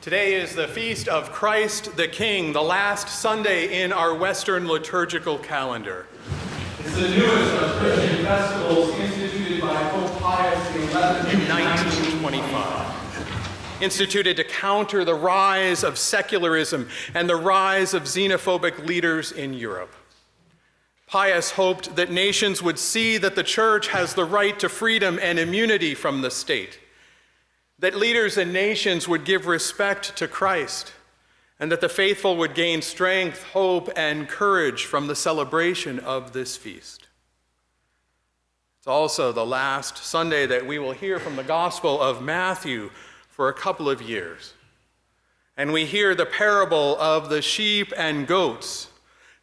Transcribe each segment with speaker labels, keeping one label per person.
Speaker 1: Today is the feast of Christ the King, the last Sunday in our Western liturgical calendar.
Speaker 2: It's the newest of Christian festivals instituted by Pope Pius XI
Speaker 1: in 1925. Instituted to counter the rise of secularism and the rise of xenophobic leaders in Europe. Pius hoped that nations would see that the church has the right to freedom and immunity from the state, that leaders and nations would give respect to Christ, and that the faithful would gain strength, hope, and courage from the celebration of this feast. It's also the last Sunday that we will hear from the Gospel of Matthew for a couple of years. And we hear the parable of the sheep and goats,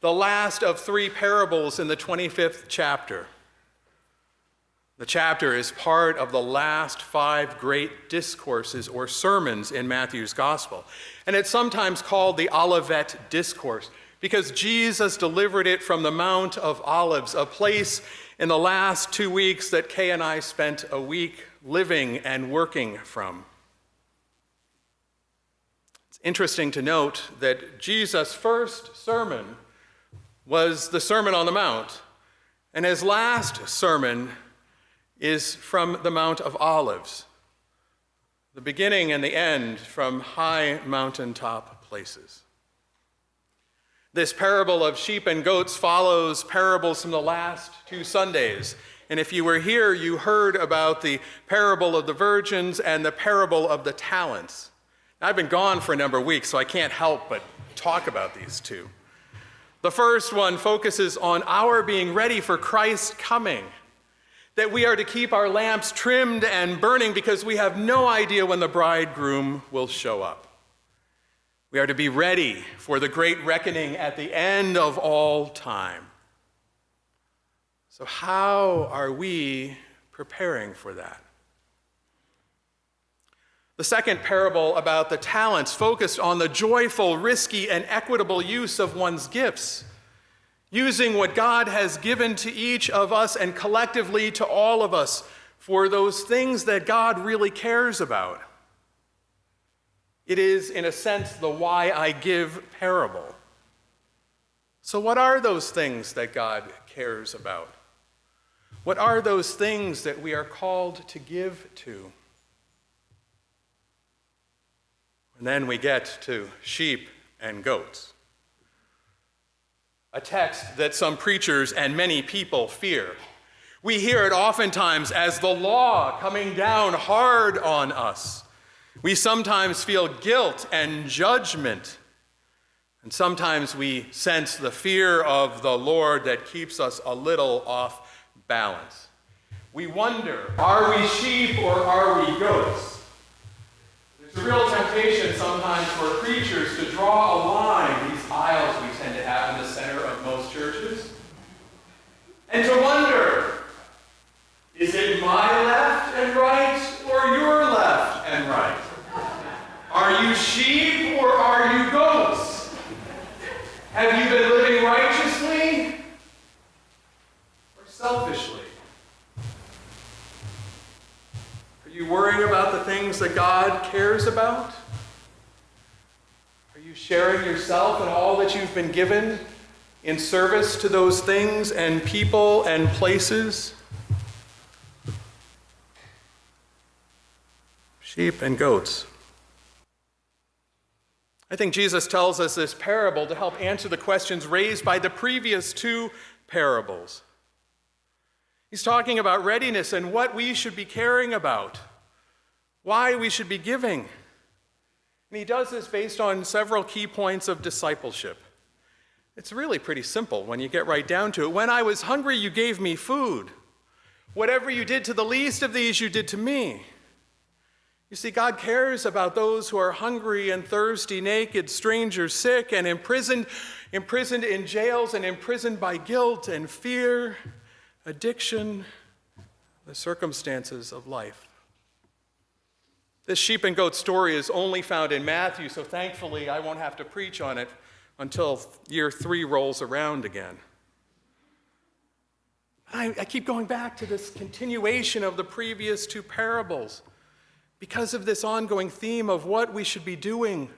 Speaker 1: the last of three parables in the 25th chapter. The chapter is part of the last 5 great discourses or sermons in Matthew's Gospel. And it's sometimes called the Olivet Discourse because Jesus delivered it from the Mount of Olives, a place in the last 2 weeks that Kay and I spent a week living and working from. It's interesting to note that Jesus' first sermon was the Sermon on the Mount, and his last sermon is from the Mount of Olives, the beginning and the end from high mountaintop places. This parable of sheep and goats follows parables from the last 2 Sundays. And if you were here, you heard about the parable of the virgins and the parable of the talents. I've been gone for a number of weeks, so I can't help but talk about these two. The first one focuses on our being ready for Christ's coming, that we are to keep our lamps trimmed and burning because we have no idea when the bridegroom will show up. We are to be ready for the great reckoning at the end of all time. So how are we preparing for that? The second parable about the talents focused on the joyful, risky, and equitable use of one's gifts, using what God has given to each of us and collectively to all of us for those things that God really cares about. It is, in a sense, the why I give parable. So what are those things that God cares about? What are those things that we are called to give to? And then we get to sheep and goats, a text that some preachers and many people fear. We hear it oftentimes as the law coming down hard on us. We sometimes feel guilt and judgment, and sometimes we sense the fear of the Lord that keeps us a little off balance. We wonder, are we sheep or are we goats? It's a real temptation sometimes for preachers to draw a line, these aisles we tend to have in the center of most churches, and to wonder, is it my left and right or your left and right? Are you sheep or are you goats? Have you been living righteously or selfishly? Are you worrying about the things that God cares about? Are you sharing yourself and all that you've been given in service to those things and people and places? Sheep and goats. I think Jesus tells us this parable to help answer the questions raised by the previous 2 parables. He's talking about readiness and what we should be caring about, why we should be giving. And he does this based on several key points of discipleship. It's really pretty simple when you get right down to it. When I was hungry, you gave me food. Whatever you did to the least of these, you did to me. You see, God cares about those who are hungry and thirsty, naked, strangers, sick, and imprisoned in jails and imprisoned by guilt and fear, addiction, the circumstances of life. This sheep and goat story is only found in Matthew, so thankfully I won't have to preach on it until year 3 rolls around again. I keep going back to this continuation of the previous 2 parables because of this ongoing theme of what we should be doing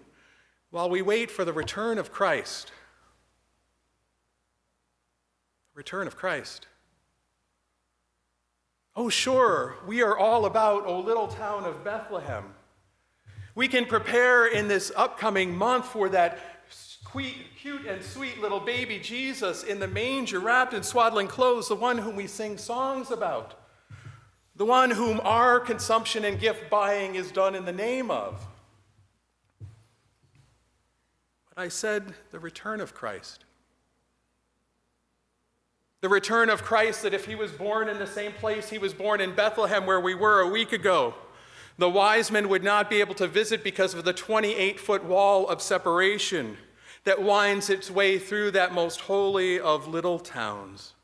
Speaker 1: while we wait for the return of Christ. Return of Christ. Oh, sure, we are all about, oh, little town of Bethlehem. We can prepare in this upcoming month for that cute and sweet little baby Jesus in the manger, wrapped in swaddling clothes, the one whom we sing songs about, the one whom our consumption and gift buying is done in the name of. But I said the return of Christ. The return of Christ, that if he was born in the same place he was born in Bethlehem where we were a week ago, the wise men would not be able to visit because of the 28-foot wall of separation that winds its way through that most holy of little towns.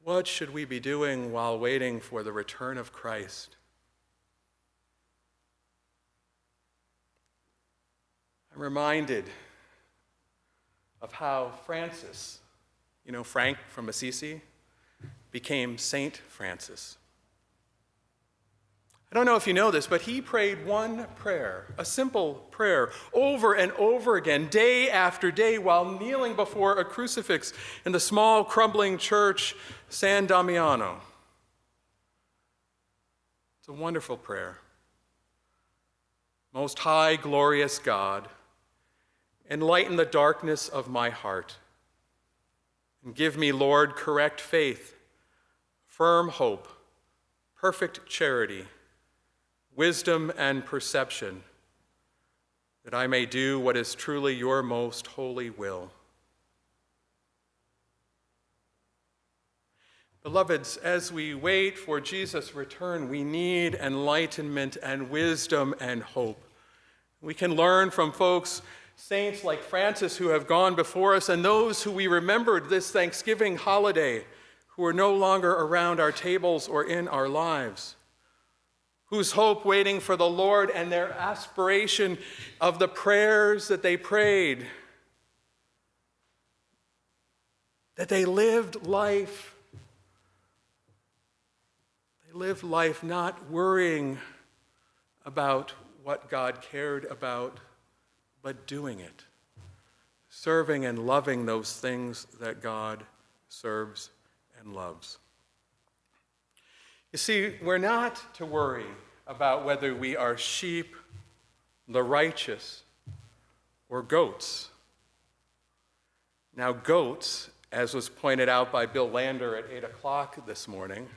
Speaker 1: What should we be doing while waiting for the return of Christ? I'm reminded of how Francis, Frank from Assisi, became Saint Francis. I don't know if you know this, but he prayed one prayer, a simple prayer, over and over again, day after day, while kneeling before a crucifix in the small, crumbling church, San Damiano. It's a wonderful prayer. Most high, glorious God, enlighten the darkness of my heart, and give me, Lord, correct faith, firm hope, perfect charity, wisdom and perception, that I may do what is truly your most holy will. Beloveds, as we wait for Jesus' return, we need enlightenment and wisdom and hope. We can learn from saints like Francis who have gone before us, and those who we remembered this Thanksgiving holiday, who are no longer around our tables or in our lives, whose hope waiting for the Lord and their aspiration of the prayers that they prayed, that they lived life not worrying about what God cared about, but doing it, serving and loving those things that God serves and loves. You see, we're not to worry about whether we are sheep, the righteous, or goats. Now, goats, as was pointed out by Bill Lander at 8 o'clock this morning,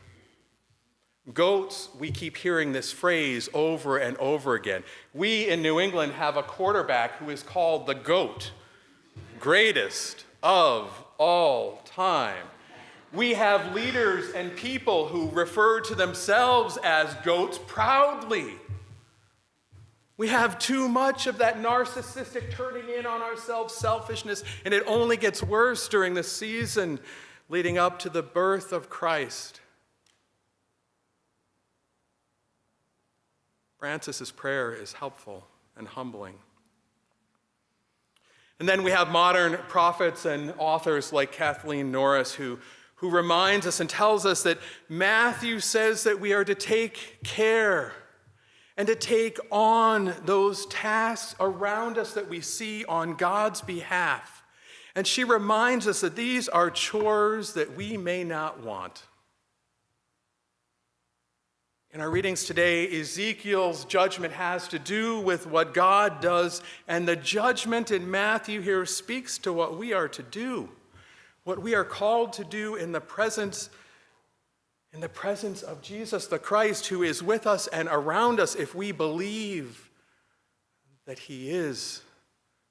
Speaker 1: goats, we keep hearing this phrase over and over again. We in New England have a quarterback who is called the GOAT, greatest of all time. We have leaders and people who refer to themselves as goats proudly. We have too much of that narcissistic turning in on ourselves selfishness, and it only gets worse during the season leading up to the birth of Christ. Francis's prayer is helpful and humbling. And then we have modern prophets and authors like Kathleen Norris who reminds us and tells us that Matthew says that we are to take care and to take on those tasks around us that we see on God's behalf. And she reminds us that these are chores that we may not want. In our readings today, Ezekiel's judgment has to do with what God does, and the judgment in Matthew here speaks to what we are to do, what we are called to do in the presence of Jesus the Christ, who is with us and around us if we believe that he is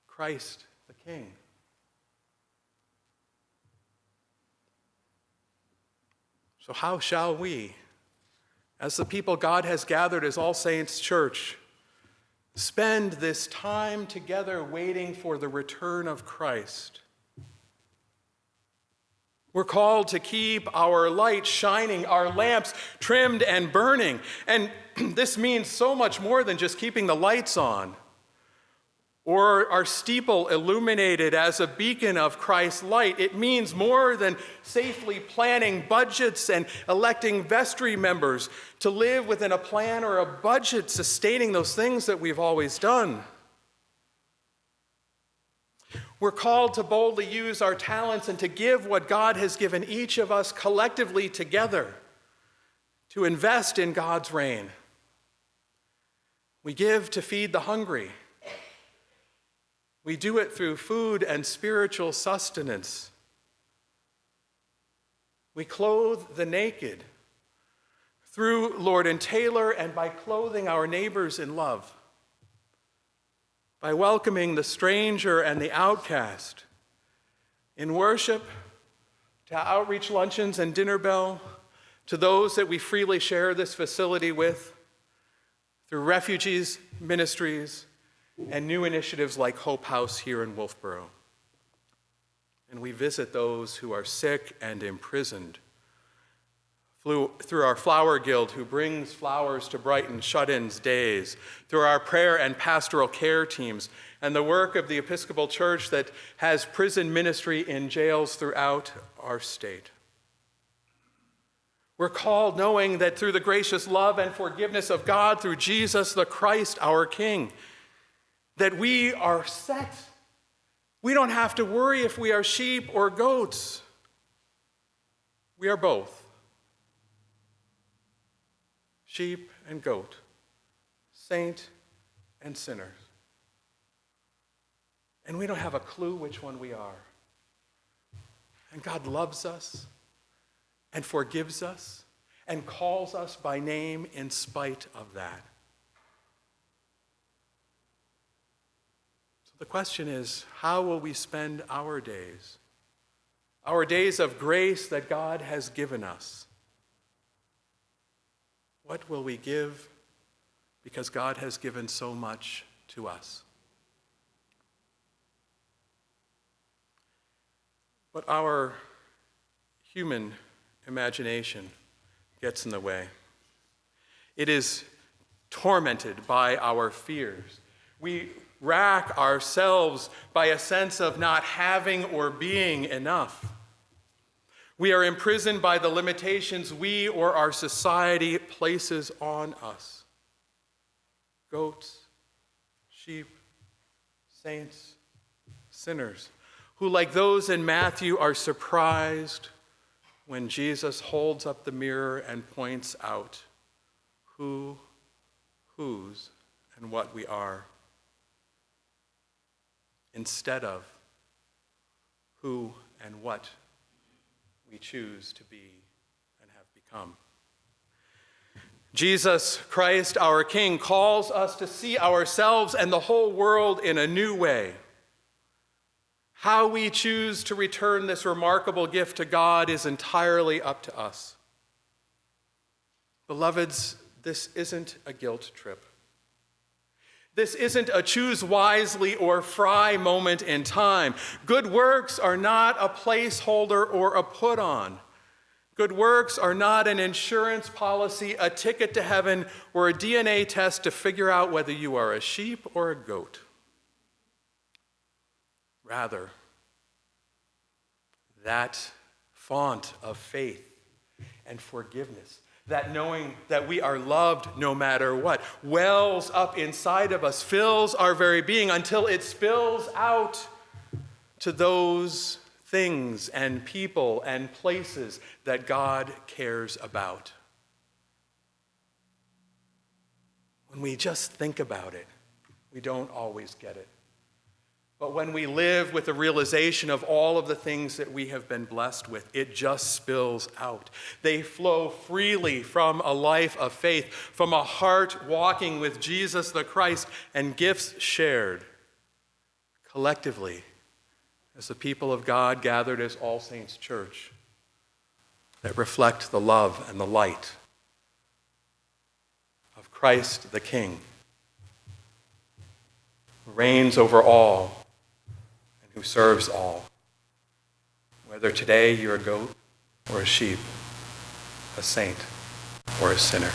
Speaker 1: Christ the King. So how shall we, as the people God has gathered as All Saints Church, spend this time together waiting for the return of Christ? We're called to keep our light shining, our lamps trimmed and burning. And this means so much more than just keeping the lights on. or our steeple illuminated as a beacon of Christ's light. It means more than safely planning budgets and electing vestry members to live within a plan or a budget sustaining those things that we've always done. We're called to boldly use our talents and to give what God has given each of us collectively together to invest in God's reign. We give to feed the hungry. We do it through food and spiritual sustenance. We clothe the naked through Lord and Taylor and by clothing our neighbors in love, by welcoming the stranger and the outcast, in worship, to outreach luncheons and dinner bell, to those that we freely share this facility with, through refugees ministries and new initiatives like Hope House here in Wolfboro. And we visit those who are sick and imprisoned, through our Flower Guild, who brings flowers to brighten shut-ins days, through our prayer and pastoral care teams, and the work of the Episcopal Church that has prison ministry in jails throughout our state. We're called knowing that through the gracious love and forgiveness of God, through Jesus the Christ, our King, that we are set. We don't have to worry if we are sheep or goats. We are both. Sheep and goat, saint and sinner. And we don't have a clue which one we are. And God loves us and forgives us and calls us by name in spite of that. So the question is, how will we spend our days? Our days of grace that God has given us. What will we give because God has given so much to us? But our human imagination gets in the way. It is tormented by our fears. We rack ourselves by a sense of not having or being enough. We are imprisoned by the limitations we or our society places on us. Goats, sheep, saints, sinners, who, like those in Matthew, are surprised when Jesus holds up the mirror and points out who, whose, and what we are, instead of who and what we choose to be and have become. Jesus Christ, our King, calls us to see ourselves and the whole world in a new way. How we choose to return this remarkable gift to God is entirely up to us. Beloveds, this isn't a guilt trip. This isn't a choose wisely or fry moment in time. Good works are not a placeholder or a put on. Good works are not an insurance policy, a ticket to heaven, or a DNA test to figure out whether you are a sheep or a goat. Rather, that font of faith and forgiveness, that knowing that we are loved no matter what, wells up inside of us, fills our very being until it spills out to those things and people and places that God cares about. When we just think about it, we don't always get it. But when we live with the realization of all of the things that we have been blessed with, it just spills out. They flow freely from a life of faith, from a heart walking with Jesus the Christ, and gifts shared collectively as the people of God gathered as All Saints Church that reflect the love and the light of Christ the King, who reigns over all, who serves all, whether today you're a goat or a sheep, a saint or a sinner.